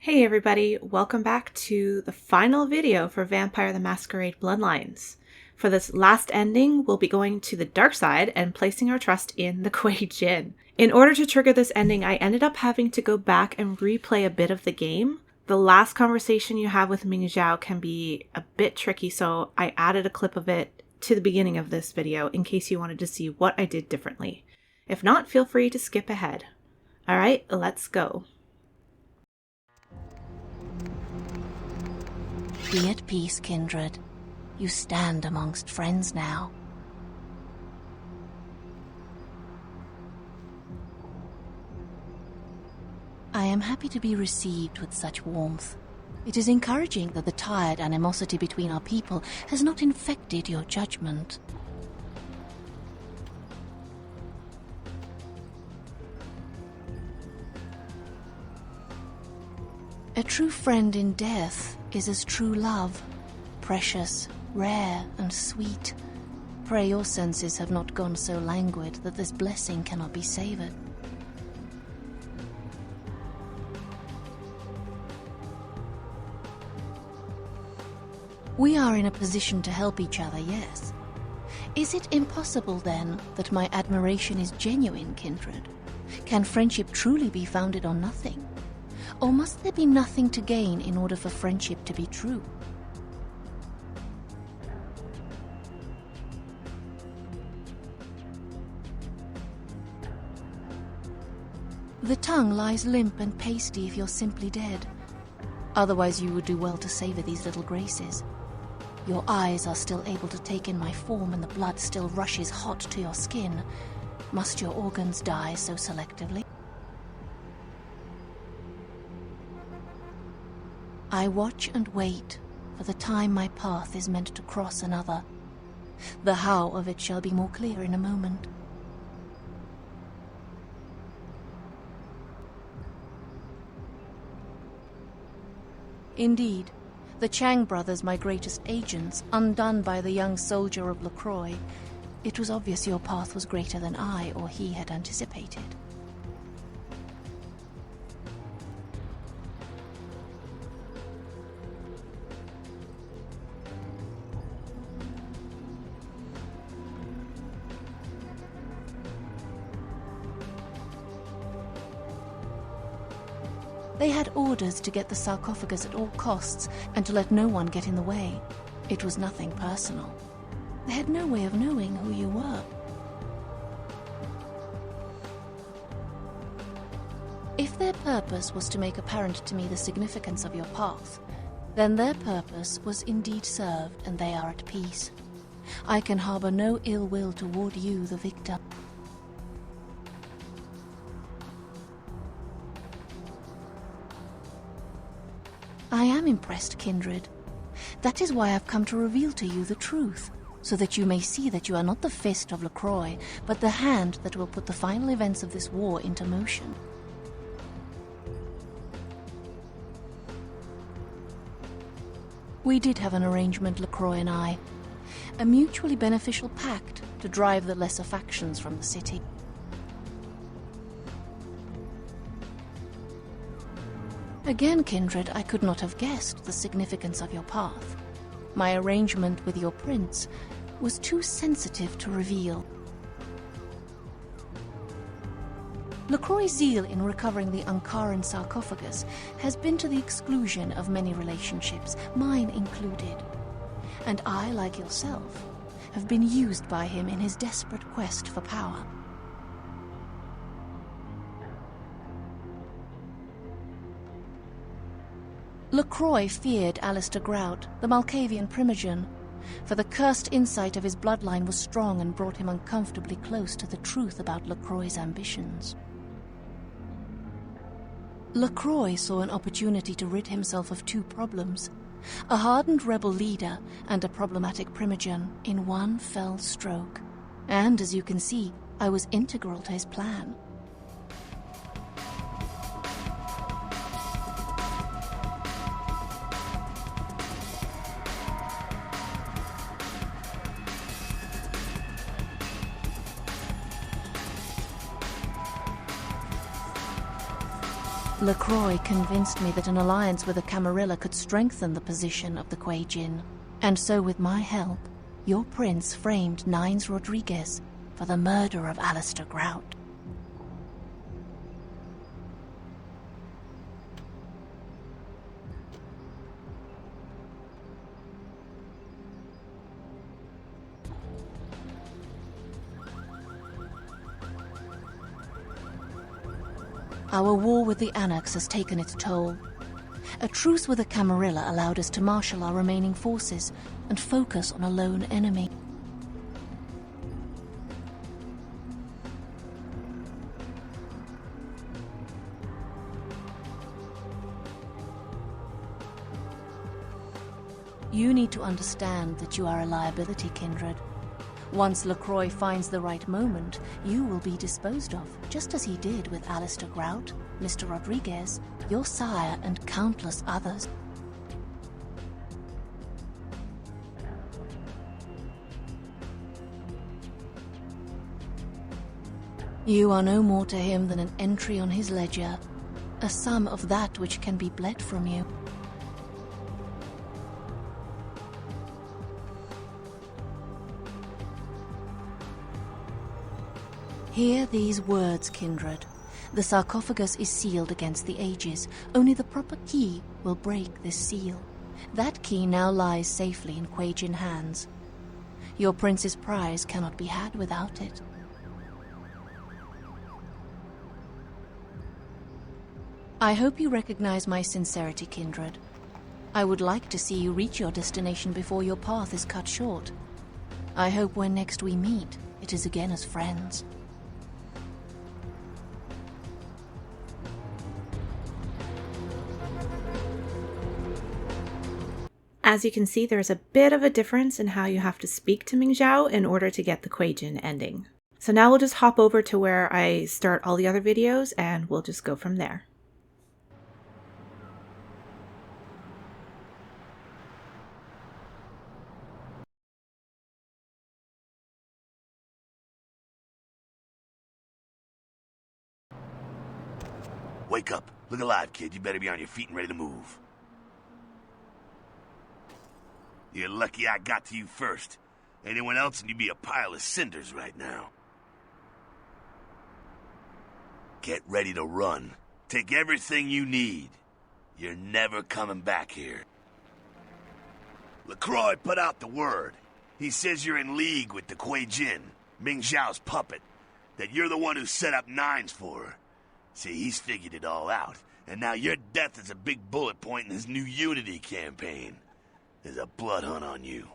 Hey everybody, welcome back to the final video for Vampire the Masquerade Bloodlines. For this last ending, we'll be going to the dark side and placing our trust in the Kuei-Jin. In order to trigger this ending, I ended up having to go back and replay a bit of the game. The last conversation you have with Ming-Xiao can be a bit tricky, so I added a clip of it to the beginning of this video in case you wanted to see what I did differently. If not, feel free to skip ahead. Alright, let's go. Be at peace, kindred. You stand amongst friends now. I am happy to be received with such warmth. It is encouraging that the tired animosity between our people has not infected your judgment. A true friend in death is as true love, precious, rare, and sweet. Pray your senses have not gone so languid that this blessing cannot be savored. We are in a position to help each other, yes. Is it impossible, then, that my admiration is genuine, kindred? Can friendship truly be founded on nothing? Or must there be nothing to gain in order for friendship to be true? The tongue lies limp and pasty if you're simply dead. Otherwise you would do well to savor these little graces. Your eyes are still able to take in my form and the blood still rushes hot to your skin. Must your organs die so selectively? I watch and wait for the time my path is meant to cross another. The how of it shall be more clear in a moment. Indeed, the Chang brothers, my greatest agents, undone by the young soldier of LaCroix, it was obvious your path was greater than I or he had anticipated. They had orders to get the sarcophagus at all costs and to let no one get in the way. It was nothing personal. They had no way of knowing who you were. If their purpose was to make apparent to me the significance of your path, then their purpose was indeed served and they are at peace. I can harbor no ill will toward you, the victor. I am impressed, kindred. That is why I've come to reveal to you the truth, so that you may see that you are not the fist of LaCroix, but the hand that will put the final events of this war into motion. We did have an arrangement, LaCroix and I, a mutually beneficial pact to drive the lesser factions from the city. Again, kindred, I could not have guessed the significance of your path. My arrangement with your prince was too sensitive to reveal. LaCroix's zeal in recovering the Ankaran sarcophagus has been to the exclusion of many relationships, mine included. And I, like yourself, have been used by him in his desperate quest for power. LaCroix feared Alistair Grout, the Malkavian primogen, for the cursed insight of his bloodline was strong and brought him uncomfortably close to the truth about LaCroix's ambitions. LaCroix saw an opportunity to rid himself of two problems, a hardened rebel leader and a problematic primogen, in one fell stroke. And, as you can see, I was integral to his plan. LaCroix convinced me that an alliance with the Camarilla could strengthen the position of the Kuei-Jin, and so with my help, your prince framed Nines Rodriguez for the murder of Alistair Grout. Our war with the Anarchs has taken its toll. A truce with the Camarilla allowed us to marshal our remaining forces and focus on a lone enemy. You need to understand that you are a liability, Kindred. Once LaCroix finds the right moment, you will be disposed of, just as he did with Alistair Grout, Mr. Rodriguez, your sire, and countless others. You are no more to him than an entry on his ledger, a sum of that which can be bled from you. Hear these words, Kindred. The sarcophagus is sealed against the ages. Only the proper key will break this seal. That key now lies safely in Kuei-Jin hands. Your prince's prize cannot be had without it. I hope you recognize my sincerity, Kindred. I would like to see you reach your destination before your path is cut short. I hope when next we meet, it is again as friends. As you can see, there's a bit of a difference in how you have to speak to Ming-Xiao in order to get the Kuei-Jin ending. So now we'll just hop over to where I start all the other videos and we'll just go from there. Wake up. Look alive, kid. You better be on your feet and ready to move. You're lucky I got to you first. Anyone else and you'd be a pile of cinders right now. Get ready to run. Take everything you need. You're never coming back here. LaCroix put out the word. He says you're in league with the Kuei-Jin, Ming-Xiao's puppet. That you're the one who set up Nines for her. See, he's figured it all out. And now your death is a big bullet point in his new Unity campaign. There's a blood hunt on you.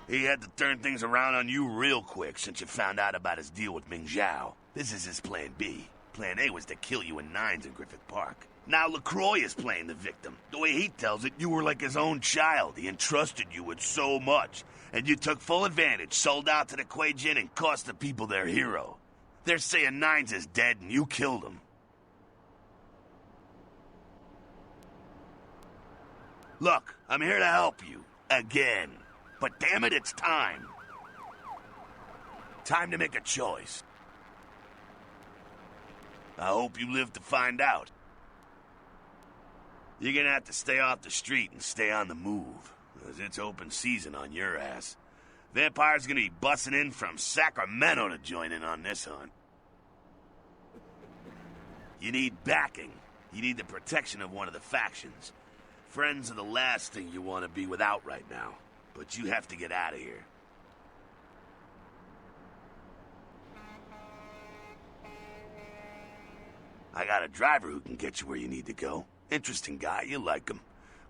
He had to turn things around on you real quick since you found out about his deal with Ming-Xiao. This is his plan B. Plan A was to kill you in Nines in Griffith Park. Now LaCroix is playing the victim. The way he tells it, you were like his own child. He entrusted you with so much. And you took full advantage, sold out to the Kuei-Jin, and cost the people their hero. They're saying Nines is dead and you killed him. Look, I'm here to help you. Again. But damn it, it's time. Time to make a choice. I hope you live to find out. You're gonna have to stay off the street and stay on the move, because it's open season on your ass. Vampires gonna be busting in from Sacramento to join in on this hunt. You need backing. You need the protection of one of the factions. Friends are the last thing you want to be without right now. But you have to get out of here. I got a driver who can get you where you need to go. Interesting guy, you like him.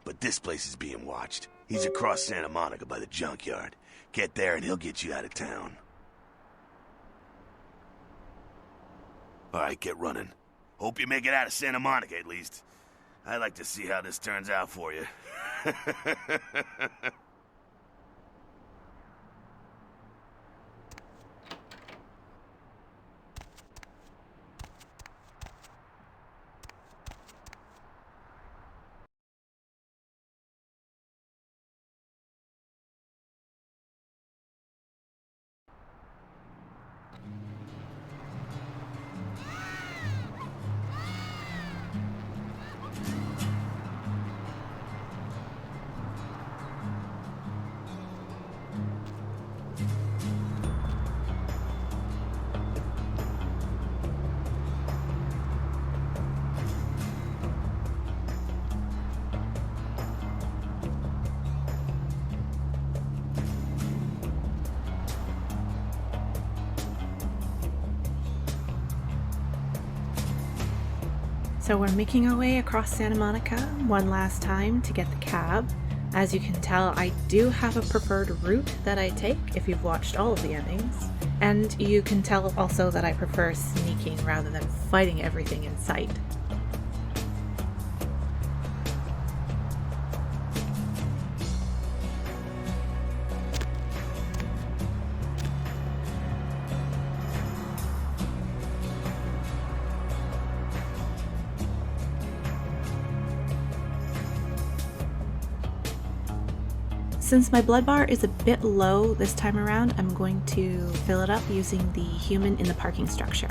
But this place is being watched. He's across Santa Monica by the junkyard. Get there and he'll get you out of town. Alright, get running. Hope you make it out of Santa Monica, at least. I'd like to see how this turns out for you. So we're making our way across Santa Monica one last time to get the cab. As you can tell, I do have a preferred route that I take if you've watched all of the endings. And you can tell also that I prefer sneaking rather than fighting everything in sight. Since my blood bar is a bit low this time around, I'm going to fill it up using the human in the parking structure.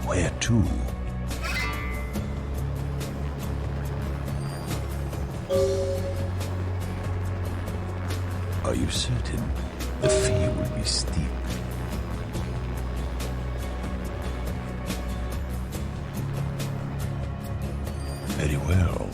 Where to? Are you certain? The fee will be steep. Very well.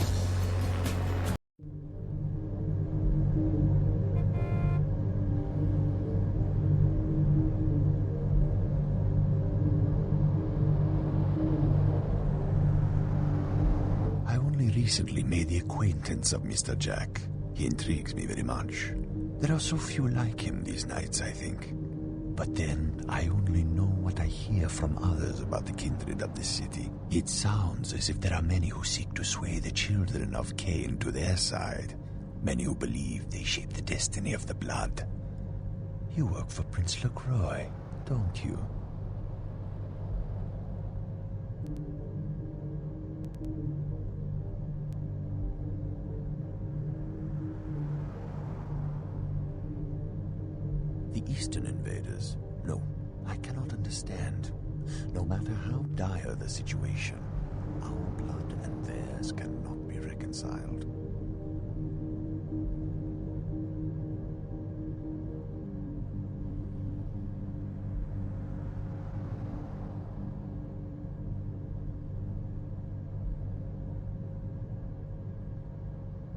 Recently made the acquaintance of Mr. Jack. He intrigues me very much. There are so few like him these nights, I think. But then, I only know what I hear from others about the kindred of this city. It sounds as if there are many who seek to sway the children of Cain to their side. Many who believe they shape the destiny of the blood. You work for Prince LaCroix, don't you? The Eastern invaders? No, I cannot understand. No matter how dire the situation, our blood and theirs cannot be reconciled.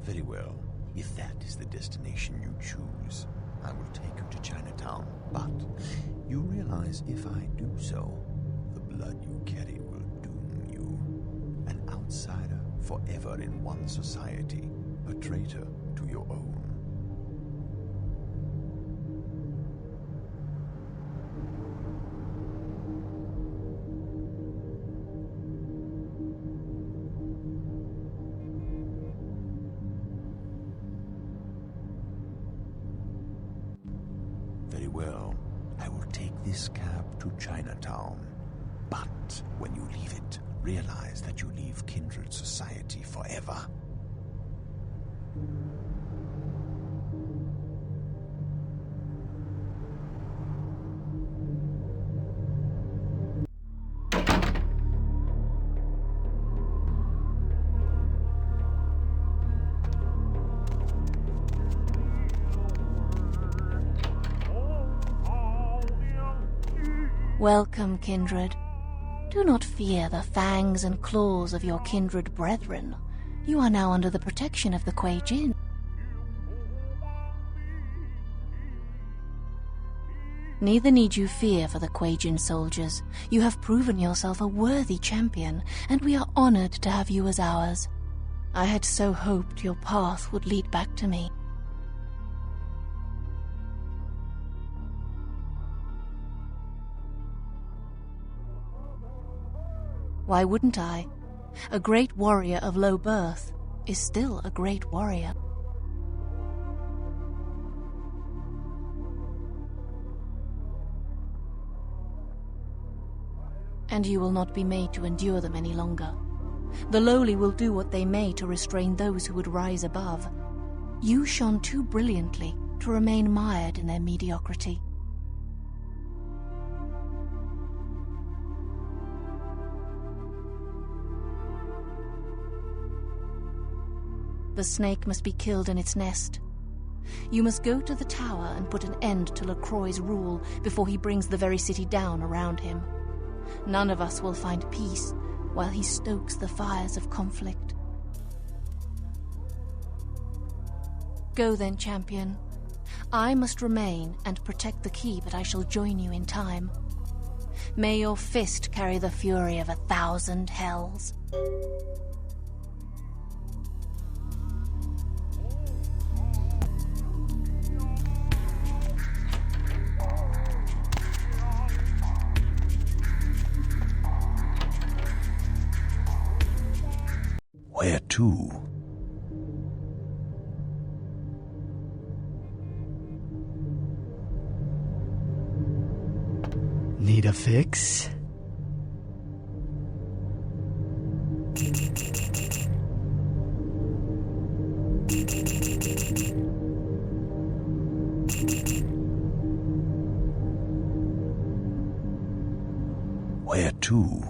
Very well. If that is the destination you choose, I will take you to Chinatown. But you realize if I do so, the blood you carry will doom you. An outsider forever in one society, a traitor to your own. Very well. I will take this cab to Chinatown. But when you leave it, realize that you leave kindred society forever. Welcome, kindred. Do not fear the fangs and claws of your kindred brethren. You are now under the protection of the Kuei-Jin. Neither need you fear for the Kuei-Jin soldiers. You have proven yourself a worthy champion, and we are honored to have you as ours. I had so hoped your path would lead back to me. Why wouldn't I? A great warrior of low birth is still a great warrior. And you will not be made to endure them any longer. The lowly will do what they may to restrain those who would rise above. You shone too brilliantly to remain mired in their mediocrity. The snake must be killed in its nest. You must go to the tower and put an end to LaCroix's rule before he brings the very city down around him. None of us will find peace while he stokes the fires of conflict. Go then, champion. I must remain and protect the key, but I shall join you in time. May your fist carry the fury of 1,000 hells. Where to? Need a fix? Where to?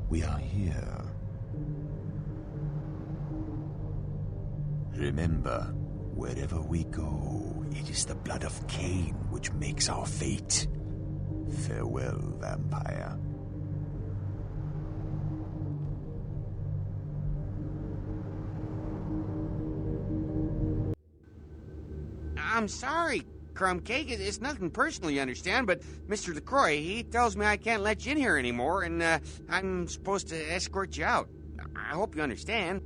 We are here. Remember, wherever we go, it is the blood of Cain which makes our fate. Farewell, vampire. I'm sorry, Crumb Cake. It's nothing personal, you understand, but Mr. LaCroix, he tells me I can't let you in here anymore, and I'm supposed to escort you out. I hope you understand.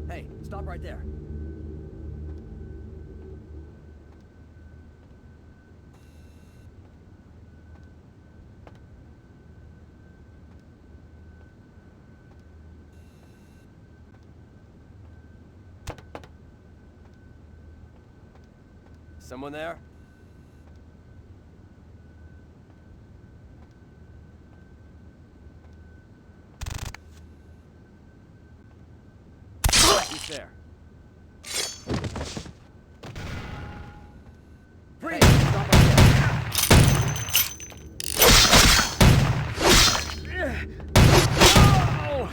Hey, stop right there. Someone there? Who's there? Freeze! Stop right there. Oh!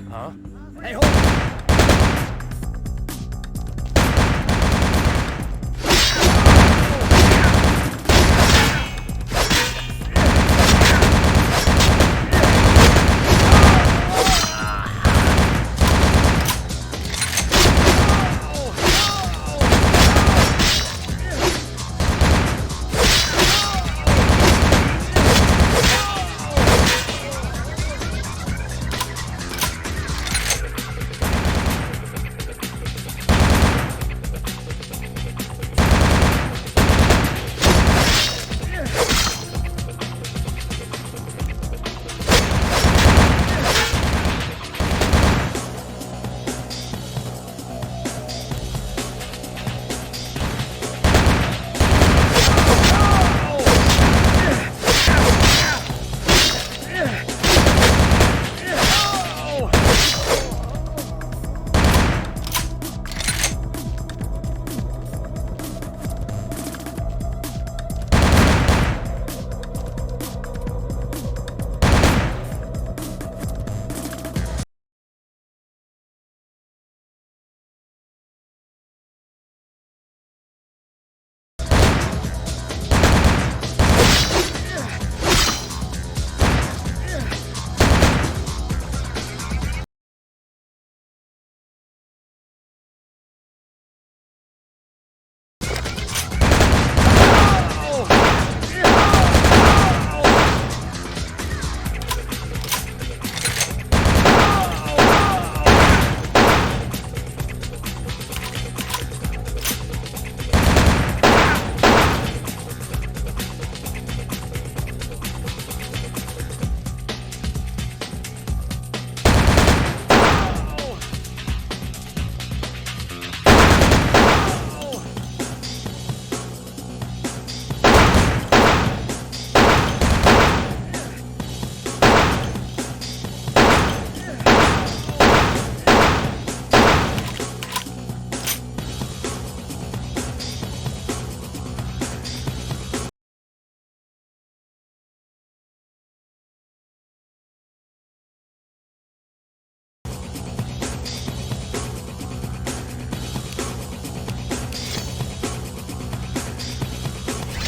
Huh? Hey, hold on!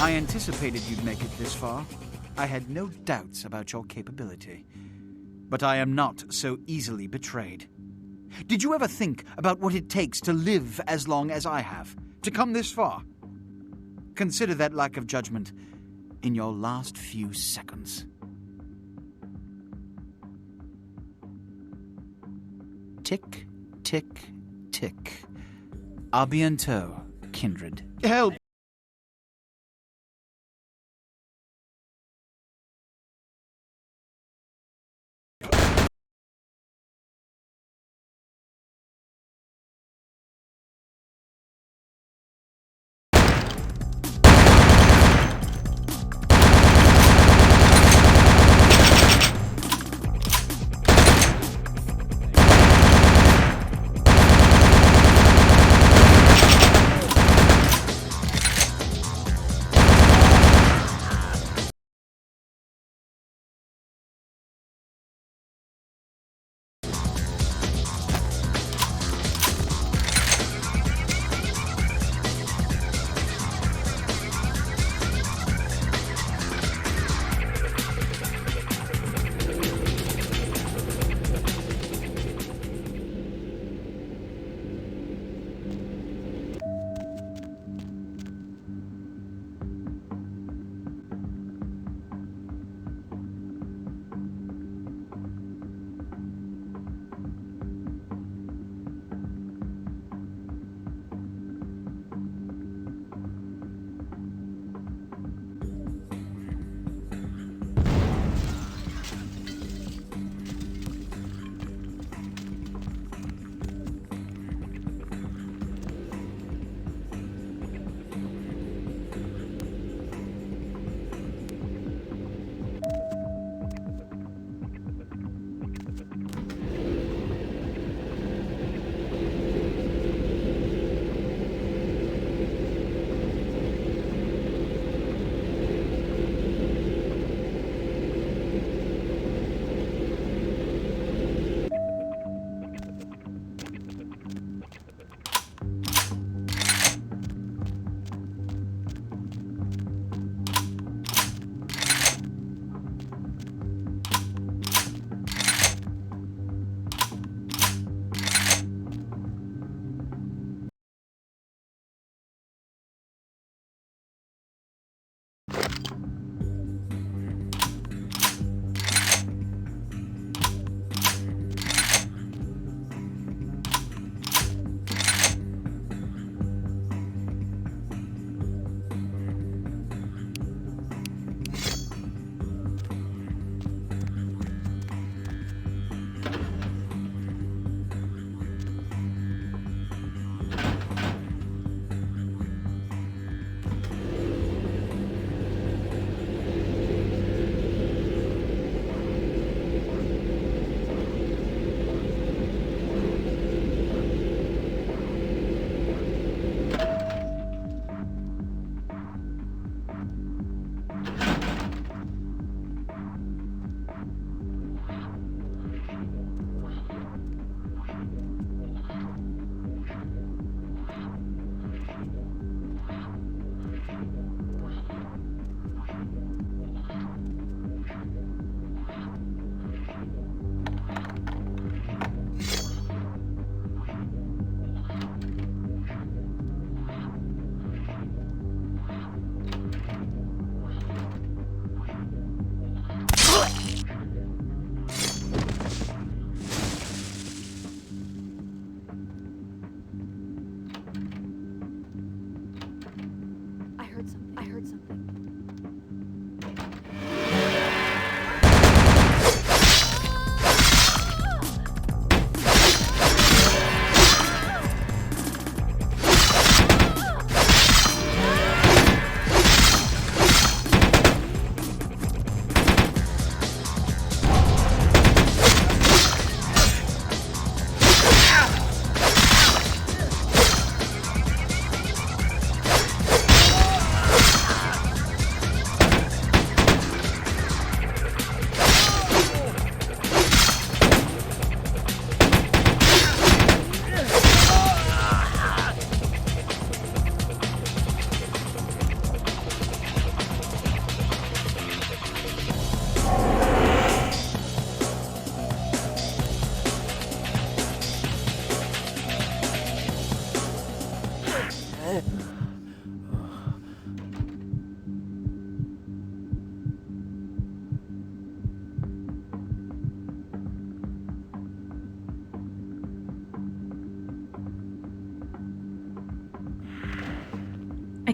I anticipated you'd make it this far. I had no doubts about your capability. But I am not so easily betrayed. Did you ever think about what it takes to live as long as I have? To come this far? Consider that lack of judgment in your last few seconds. Tick, tick, tick. A bientôt, kindred. Help!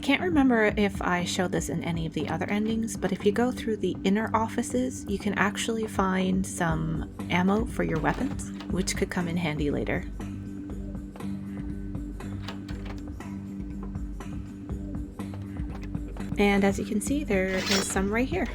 can't remember if I showed this in any of the other endings, but if you go through the inner offices, you can actually find some ammo for your weapons, which could come in handy later. And as you can see, there is some right here.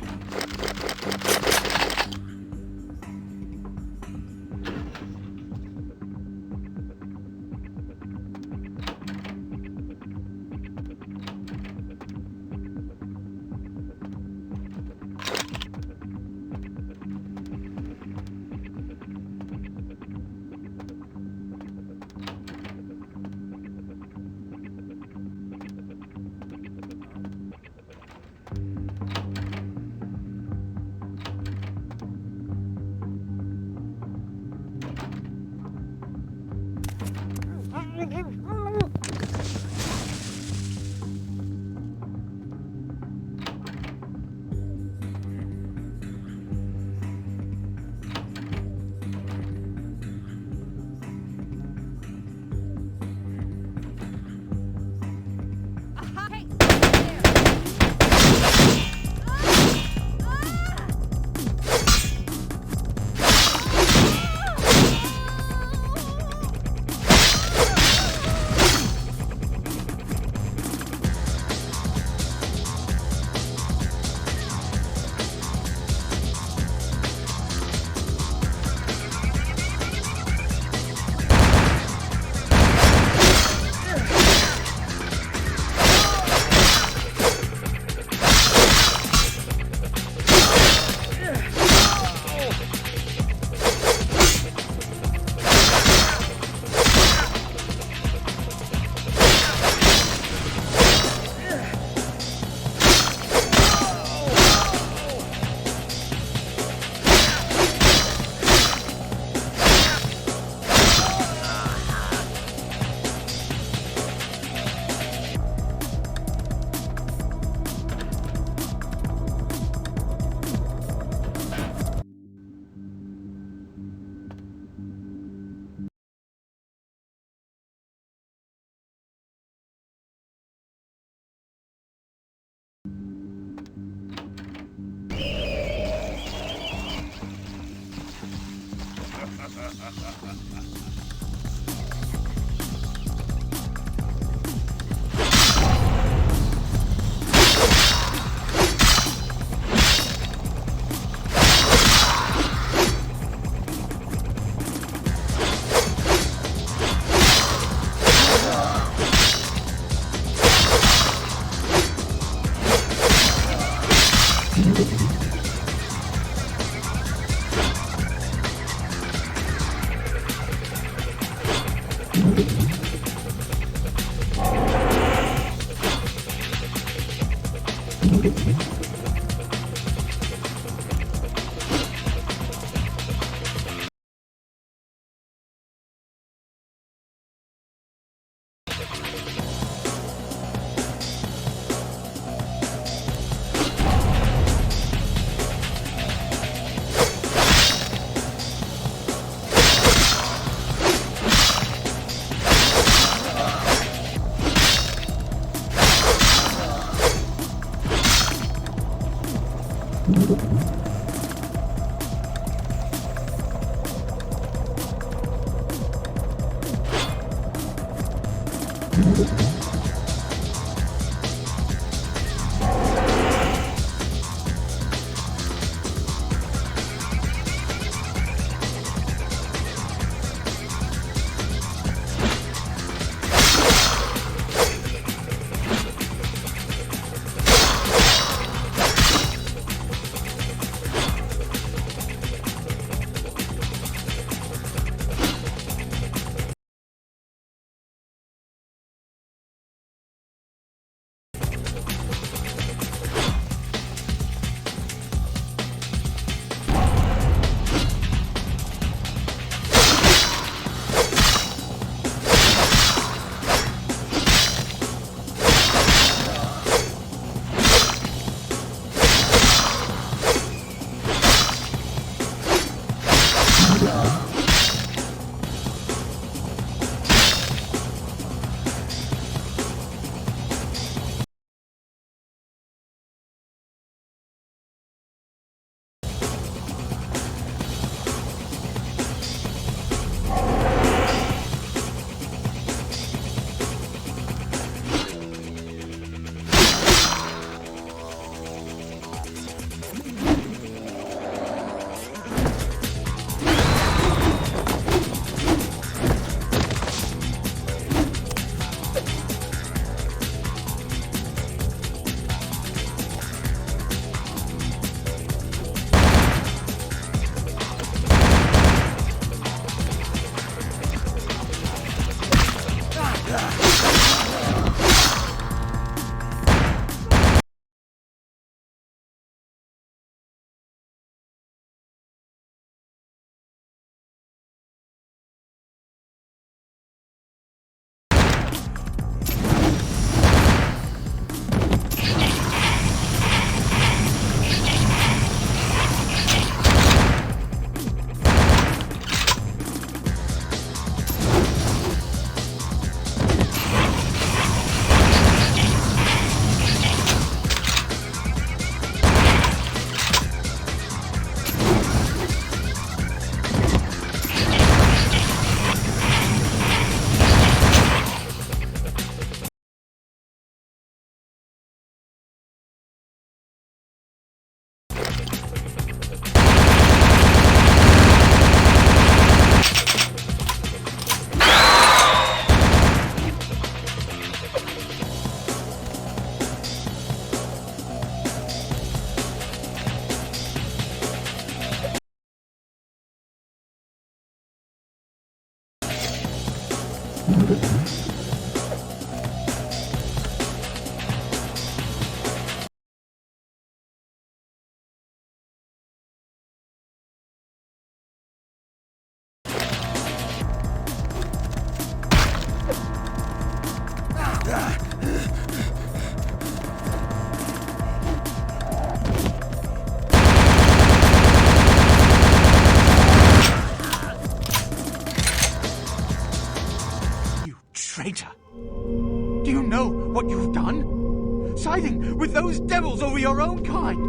Those devils over your own kind.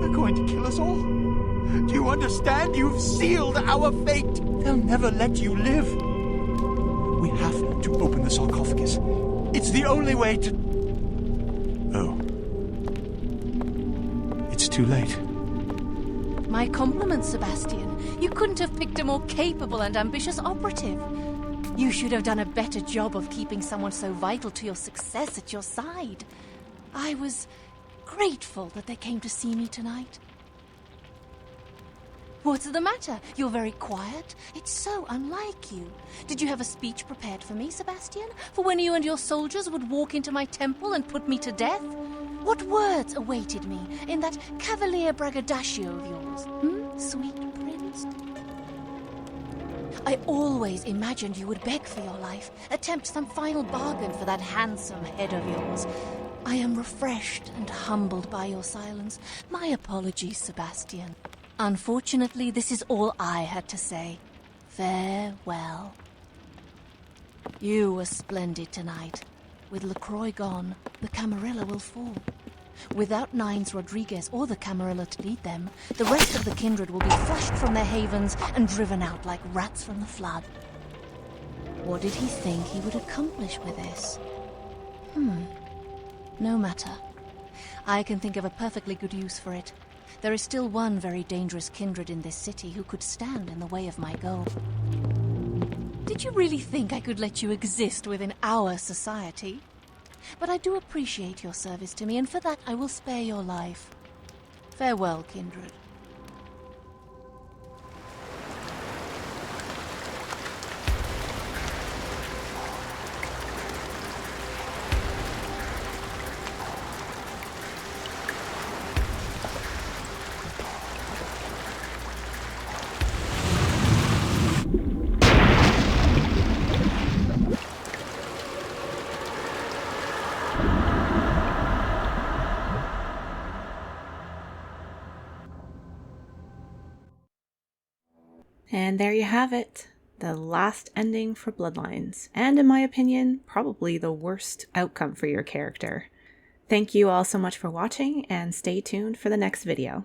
They're going to kill us all. Do you understand? You've sealed our fate. They'll never let you live. We have to open the sarcophagus. It's the only way to... Oh. It's too late. My compliments, Sebastian. You couldn't have picked a more capable and ambitious operative. You should have done a better job of keeping someone so vital to your success at your side. I was grateful that they came to see me tonight. What's the matter? You're very quiet. It's so unlike you. Did you have a speech prepared for me, Sebastian? For when you and your soldiers would walk into my temple and put me to death? What words awaited me in that cavalier braggadocio of yours? Sweet prince? I always imagined you would beg for your life, attempt some final bargain for that handsome head of yours. I am refreshed and humbled by your silence. My apologies, Sebastian. Unfortunately, this is all I had to say. Farewell. You were splendid tonight. With LaCroix gone, the Camarilla will fall. Without Nines Rodriguez or the Camarilla to lead them, the rest of the kindred will be flushed from their havens and driven out like rats from the flood. What did he think he would accomplish with this? No matter. I can think of a perfectly good use for it. There is still one very dangerous kindred in this city who could stand in the way of my goal. Did you really think I could let you exist within our society? But I do appreciate your service to me, and for that I will spare your life. Farewell, kindred. And there you have it, the last ending for Bloodlines, and in my opinion, probably the worst outcome for your character. Thank you all so much for watching, and stay tuned for the next video.